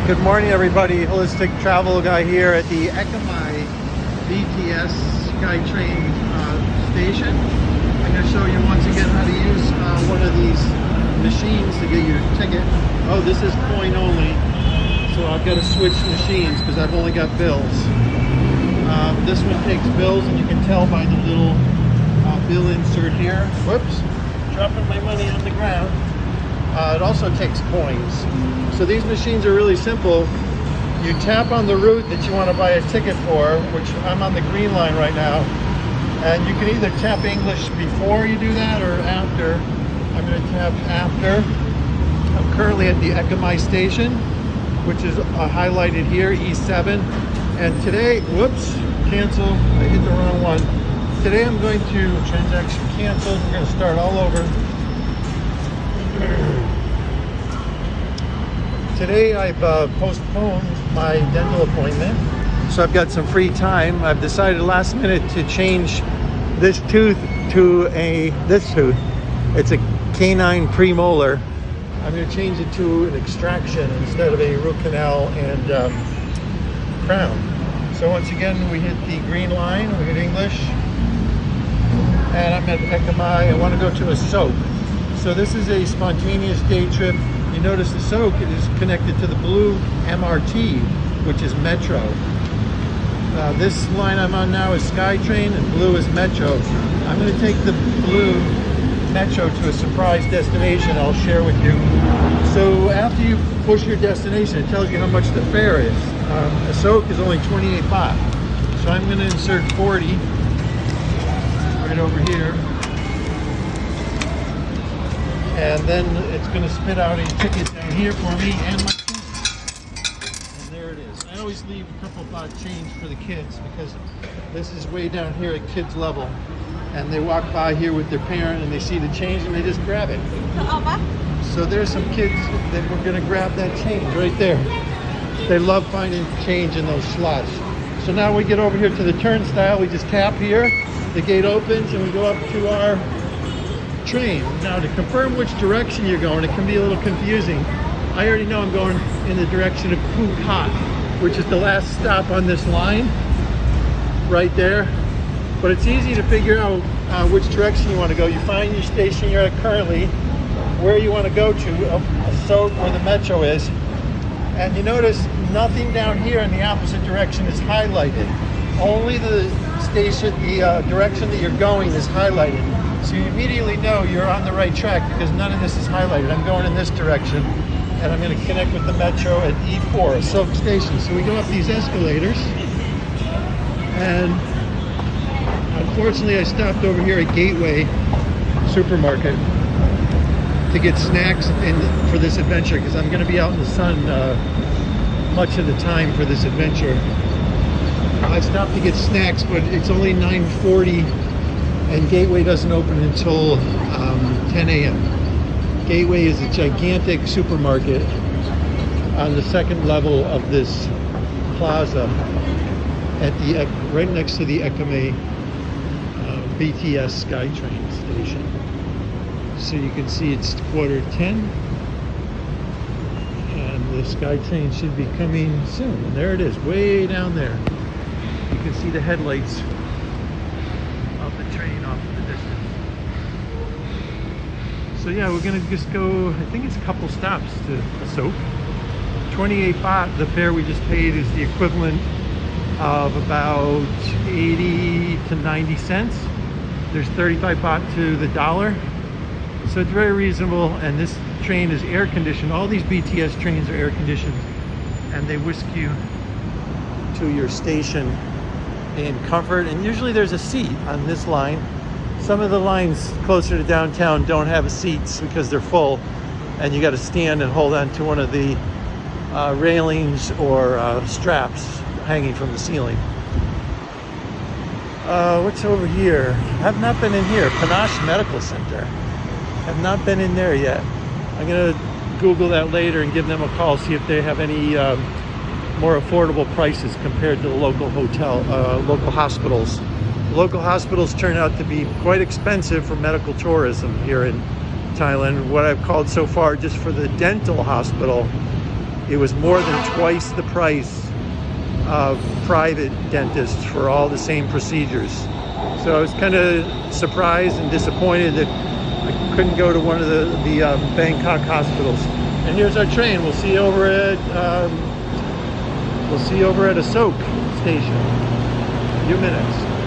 Good morning, everybody. Holistic travel guy here at the Ekamai BTS Skytrain station. I'm going to show you once again how to use one of these machines to get your ticket. Oh, this is coin only, so I've got to switch machines because I've only got bills. This one takes bills, and you can tell by the little bill insert here. Whoops, dropping my money on the ground. It also takes coins. So these machines are really simple. You tap on the route that you want to buy a ticket for, which I'm on the green line right now. And you can either tap English before you do that or after. I'm going to tap after. I'm currently at the Ekamai station, which is highlighted here, E7. And today, whoops, cancel, I hit the wrong one. Today I'm going to transaction canceled. We're going to start all over. Today I've postponed my dental appointment, so I've got some free time. I've decided last minute to change this tooth to this tooth. It's a canine premolar. I'm going to change it to an extraction instead of a root canal and crown. So once again, we hit the green line, we hit English, and I'm at Ekamai. I want to go to a soak. So this is a spontaneous day trip. You notice the soak is connected to the blue MRT, which is Metro. This line I'm on now is Skytrain, and blue is Metro. I'm going to take the blue Metro to a surprise destination I'll share with you. So after you push your destination, it tells you how much the fare is. A soak is only 28 baht. So I'm going to insert 40 right over here. And then it's going to spit out a ticket down here for me and my kids. And there it is. I always leave a couple baht change for the kids because this is way down here at kids level. And they walk by here with their parent and they see the change and they just grab it. So there's some kids that were going to grab that change right there. They love finding change in those slots. So now we get over here to the turnstile. We just tap here. The gate opens and we go up to our train. Now to confirm which direction you're going, it can be a little confusing. I already know I'm going in the direction of Phuket, which is the last stop on this line right there. But it's easy to figure out which direction you want to go. You find your station you're at currently, where you want to go to, a soak where the Metro is, and you notice nothing down here in the opposite direction is highlighted. Only the station, the direction that you're going is highlighted. So you immediately know you're on the right track because none of this is highlighted. I'm going in this direction and I'm going to connect with the Metro at E4, a soak station. So we go up these escalators and unfortunately I stopped over here at Gateway Supermarket to get snacks for this adventure because I'm going to be out in the sun much of the time for this adventure. I stopped to get snacks, but it's only 9:40 and Gateway doesn't open until 10 a.m. Gateway is a gigantic supermarket on the second level of this plaza at the right next to the Ekamai BTS Skytrain station. So you can see it's 10:15 and the Skytrain should be coming soon. And there it is, way down there. You can see the headlights of the train off in the distance. So yeah, we're gonna just go, I think it's a couple stops to Soak. 28 baht, the fare we just paid, is the equivalent of about 80 to 90 cents. There's 35 baht to the dollar. So it's very reasonable, and this train is air conditioned. All these BTS trains are air conditioned, and they whisk you to your station in comfort. And usually there's a seat on this line. Some of the lines closer to downtown don't have seats because they're full, and you got to stand and hold on to one of the railings or straps hanging from the ceiling. What's over here? I've not been in here. Panache Medical Center. I've not been in there yet. I'm gonna Google that later and give them a call, see if they have any more affordable prices compared to the local local hospitals. Local hospitals turn out to be quite expensive for medical tourism here in Thailand. What I've called so far just for the dental hospital it was more than twice the price of private dentists for all the same procedures. So I was kind of surprised and disappointed that I couldn't go to one of the Bangkok hospitals. And here's our train. We'll see you over at Asok station. A few minutes.